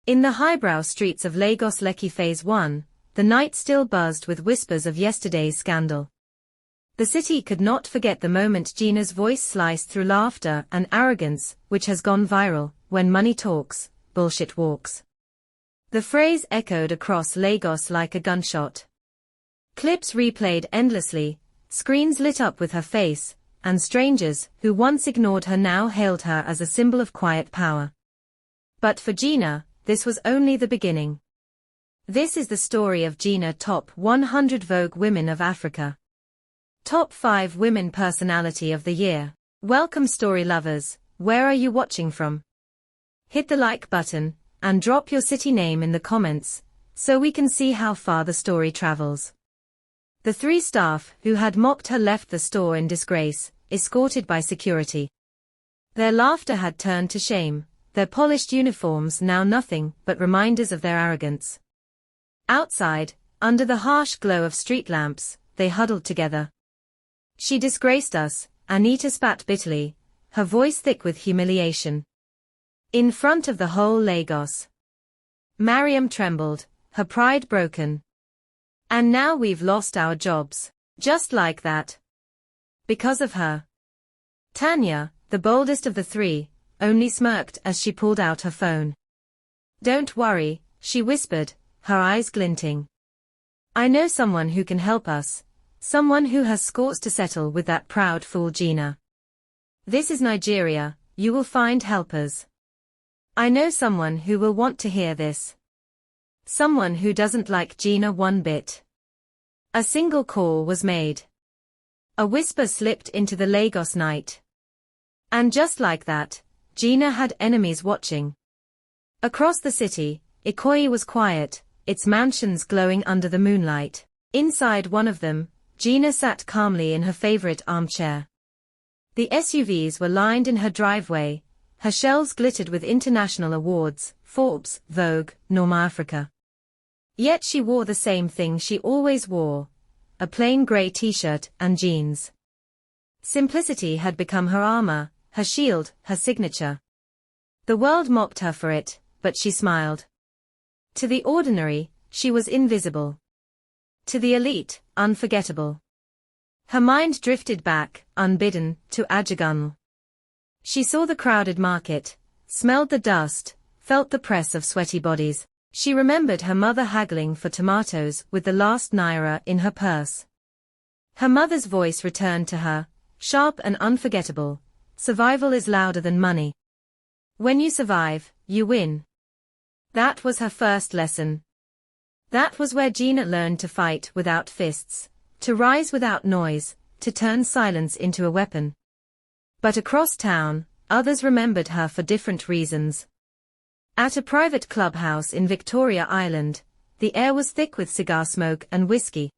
In the highbrow streets of Lagos Lekki Phase 1, the night still buzzed with whispers of yesterday's scandal. The city could not forget the moment Gina's voice sliced through laughter and arrogance, which has gone viral. When money talks, bullshit walks. The phrase echoed across Lagos like a gunshot. Clips replayed endlessly, screens lit up with her face, and strangers who once ignored her now hailed her as a symbol of quiet power. But for Gina, this was only the beginning. This is the story of Gina. Top 100 Vogue Women of Africa. Top 5 Women Personality of the Year. Welcome story lovers, where are you watching from? Hit the like button, and drop your city name in the comments, so we can see how far the story travels. The 3 staff who had mocked her left the store in disgrace, escorted by security. Their laughter had turned to shame, their polished uniforms now nothing but reminders of their arrogance. Outside, under the harsh glow of street lamps, they huddled together. "She disgraced us," Anita spat bitterly, her voice thick with humiliation. In front of the whole Lagos. Mariam trembled, her pride broken. "And now we've lost our jobs. Just like that. Because of her." Tanya, the boldest of the 3, only smirked as she pulled out her phone. "Don't worry," she whispered, her eyes glinting. "I know someone who can help us, someone who has scores to settle with that proud fool Gina. This is Nigeria, you will find helpers. I know someone who will want to hear this. Someone who doesn't like Gina one bit." A single call was made. A whisper slipped into the Lagos night. And just like that, Gina had enemies watching. Across the city, Ikoyi was quiet, its mansions glowing under the moonlight. Inside one of them, Gina sat calmly in her favorite armchair. The SUVs were lined in her driveway, her shelves glittered with international awards, Forbes, Vogue, Norma Africa. Yet she wore the same thing she always wore, a plain grey t-shirt and jeans. Simplicity had become her armor, her shield, her signature. The world mocked her for it, but she smiled. To the ordinary, she was invisible. To the elite, unforgettable. Her mind drifted back, unbidden, to Ajagunle. She saw the crowded market, smelled the dust, felt the press of sweaty bodies. She remembered her mother haggling for tomatoes with the last naira in her purse. Her mother's voice returned to her, sharp and unforgettable. "Survival is louder than money. When you survive, you win." That was her first lesson. That was where Gina learned to fight without fists, to rise without noise, to turn silence into a weapon. But across town, others remembered her for different reasons. At a private clubhouse in Victoria Island, the air was thick with cigar smoke and whiskey.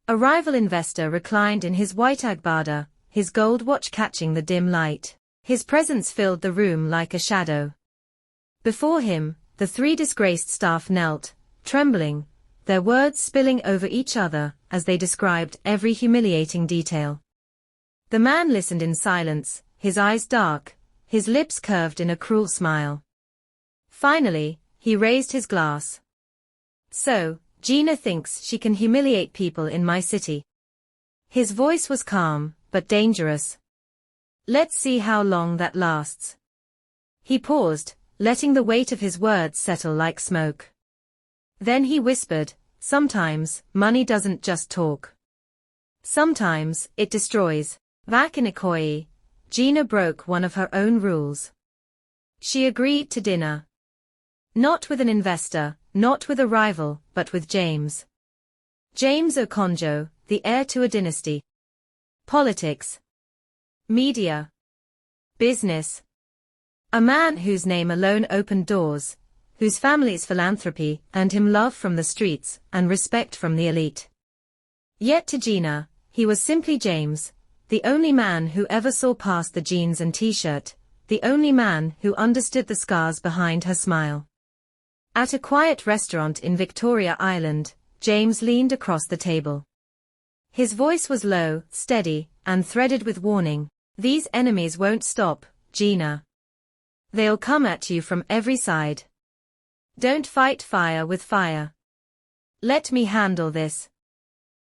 A rival investor reclined in his white agbada, his gold watch catching the dim light. His presence filled the room like a shadow. Before him, the 3 disgraced staff knelt, trembling, their words spilling over each other as they described every humiliating detail. The man listened in silence, his eyes dark, his lips curved in a cruel smile. Finally, he raised his glass. "So, Gina thinks she can humiliate people in my city." His voice was calm, but dangerous. "Let's see how long that lasts." He paused, letting the weight of his words settle like smoke. Then he whispered, "Sometimes, money doesn't just talk. Sometimes, it destroys." Back in Ikoyi, Gina broke one of her own rules. She agreed to dinner. Not with an investor, not with a rival, but with James. James Okonjo, the heir to a dynasty. Politics. Media. Business. A man whose name alone opened doors, whose family's philanthropy earned him love from the streets and respect from the elite. Yet to Gina, he was simply James, the only man who ever saw past the jeans and t-shirt, the only man who understood the scars behind her smile. At a quiet restaurant in Victoria Island, James leaned across the table. His voice was low, steady, and threaded with warning. "These enemies won't stop, Gina. They'll come at you from every side. Don't fight fire with fire. Let me handle this.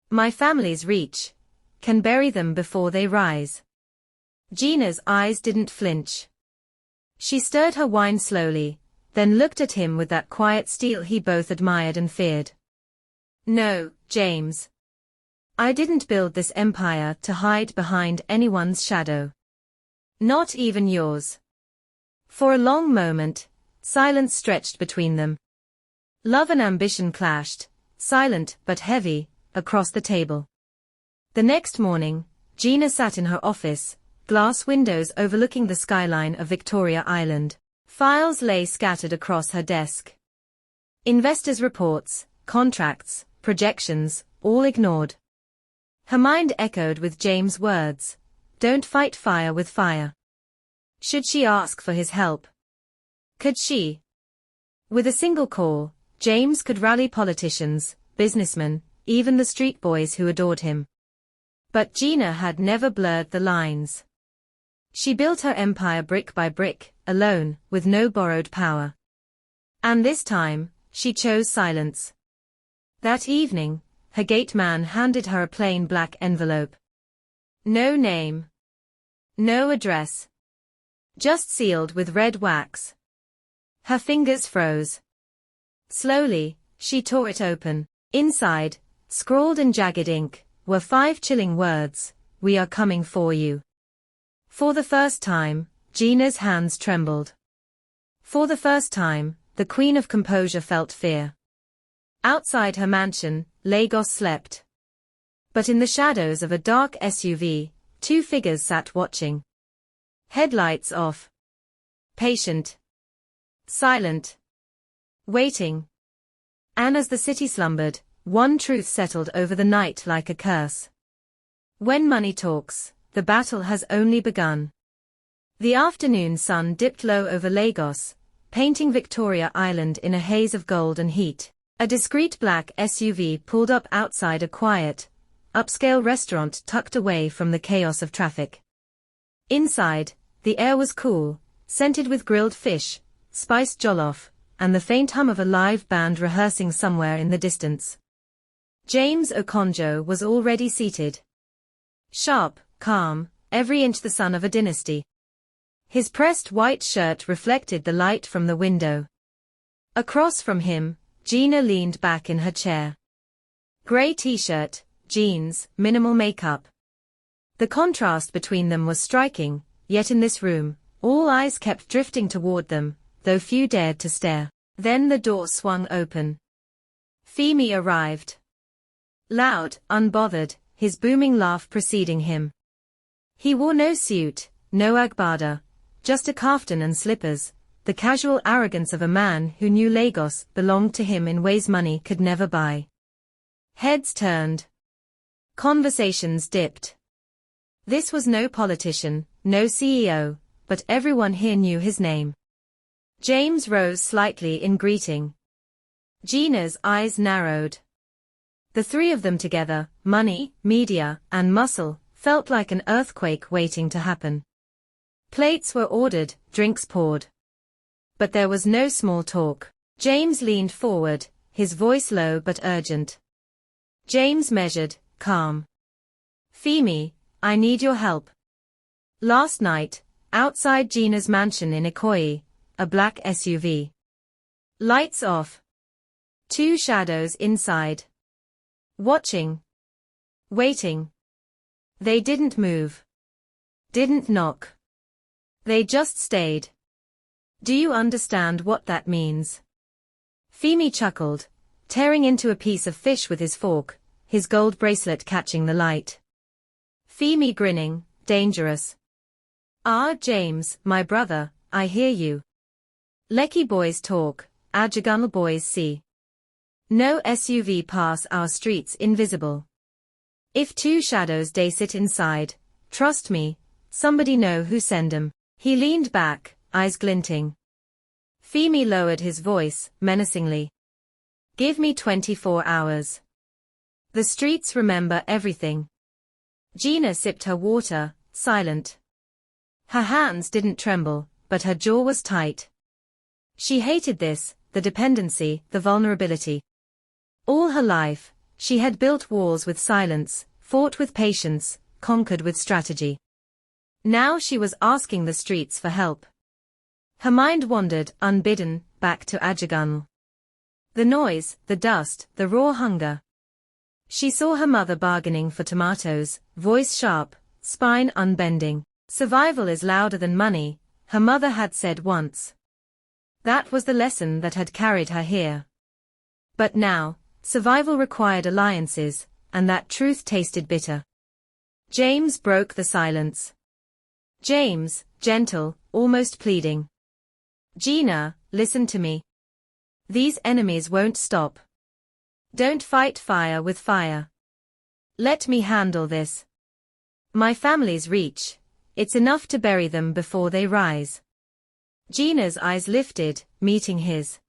My family's reach can bury them before they rise. Gina's eyes didn't flinch. She stirred her wine slowly, then looked at him with that quiet steel he both admired and feared. No, James. I didn't build this empire to hide behind anyone's shadow. Not even yours. For a long moment, silence stretched between them. Love and ambition clashed, silent but heavy, across the table. The next morning, Gina sat in her office, glass windows overlooking the skyline of Victoria Island. Files lay scattered across her desk. Investors' reports, contracts, projections, all ignored. Her mind echoed with James' words, "Don't fight fire with fire." Should she ask for his help? Could she? With a single call, James could rally politicians, businessmen, even the street boys who adored him. But Gina had never blurred the lines. She built her empire brick by brick, alone, with no borrowed power. And this time, she chose silence. That evening, her gate man handed her a plain black envelope. No name. No address. Just sealed with red wax. Her fingers froze. Slowly, she tore it open. Inside, scrawled in jagged ink, were 5 chilling words, "We are coming for you." For the first time, Gina's hands trembled. For the first time, the Queen of Composure felt fear. Outside her mansion, Lagos slept. But in the shadows of a dark SUV, 2 figures sat watching. Headlights off. Patient. Silent. Waiting. And as the city slumbered, one truth settled over the night like a curse. When money talks, the battle has only begun. The afternoon sun dipped low over Lagos, painting Victoria Island in a haze of gold and heat. A discreet black SUV pulled up outside a quiet, upscale restaurant tucked away from the chaos of traffic. Inside, the air was cool, scented with grilled fish, spiced jollof, and the faint hum of a live band rehearsing somewhere in the distance. James Okonjo was already seated. Sharp, calm, every inch the son of a dynasty. His pressed white shirt reflected the light from the window. Across from him, Gina leaned back in her chair. Gray t-shirt, jeans, minimal makeup. The contrast between them was striking, yet in this room, all eyes kept drifting toward them, though few dared to stare. Then the door swung open. Femi arrived. Loud, unbothered, his booming laugh preceding him. He wore no suit, no agbada, just a kaftan and slippers, the casual arrogance of a man who knew Lagos belonged to him in ways money could never buy. Heads turned. Conversations dipped. This was no politician, no CEO, but everyone here knew his name. James rose slightly in greeting. Gina's eyes narrowed. The 3 of them together, money, media, and muscle, felt like an earthquake waiting to happen. Plates were ordered, drinks poured. But there was no small talk. James leaned forward, his voice low but urgent. James measured, calm. Femi, I need your help. Last night, outside Gina's mansion in Ikoyi, a black SUV. Lights off. 2 shadows inside. Watching. Waiting. They didn't move. Didn't knock. They just stayed. Do you understand what that means? Femi chuckled, tearing into a piece of fish with his fork, his gold bracelet catching the light. Femi grinning, dangerous. Ah, James, my brother, I hear you. Lekki boys talk, Ajagunle boys see. No SUV pass our streets invisible. If 2 shadows they sit inside, trust me, somebody know who send 'em. He leaned back, eyes glinting. Femi lowered his voice, menacingly. Give me 24 hours. The streets remember everything. Gina sipped her water, silent. Her hands didn't tremble, but her jaw was tight. She hated this, the dependency, the vulnerability. All her life, she had built walls with silence, fought with patience, conquered with strategy. Now she was asking the streets for help. Her mind wandered, unbidden, back to Ajagunl. The noise, the dust, the raw hunger. She saw her mother bargaining for tomatoes, voice sharp, spine unbending. Survival is louder than money, her mother had said once. That was the lesson that had carried her here. But now, survival required alliances, and that truth tasted bitter. James broke the silence. James, gentle, almost pleading. Gina, listen to me. These enemies won't stop. Don't fight fire with fire. Let me handle this. My family's reach, it's enough to bury them before they rise. Gina's eyes lifted, meeting his.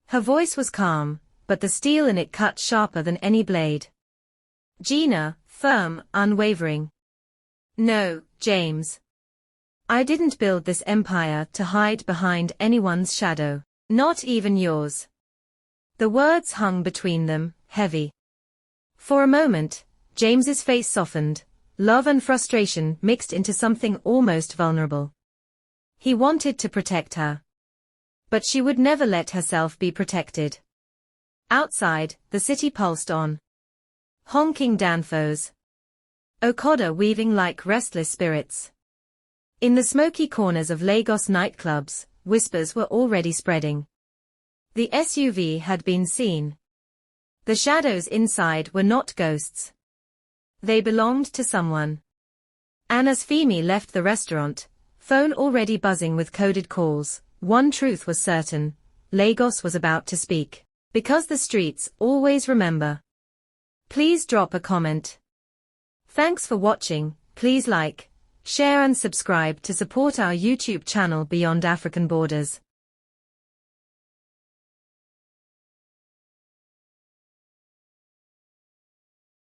Her voice was calm, but the steel in it cut sharper than any blade. Gina, firm, unwavering. No, James. I didn't build this empire to hide behind anyone's shadow, not even yours. The words hung between them, heavy. For a moment, James's face softened, love and frustration mixed into something almost vulnerable. He wanted to protect her. But she would never let herself be protected. Outside, the city pulsed on. Honking danfos. Okada weaving like restless spirits. In the smoky corners of Lagos nightclubs, whispers were already spreading. The SUV had been seen. The shadows inside were not ghosts. They belonged to someone. And as Femi left the restaurant, phone already buzzing with coded calls, one truth was certain, Lagos was about to speak. Because the streets always remember. Please drop a comment. Thanks for watching, please like, share and subscribe to support our YouTube channel Beyond African Borders.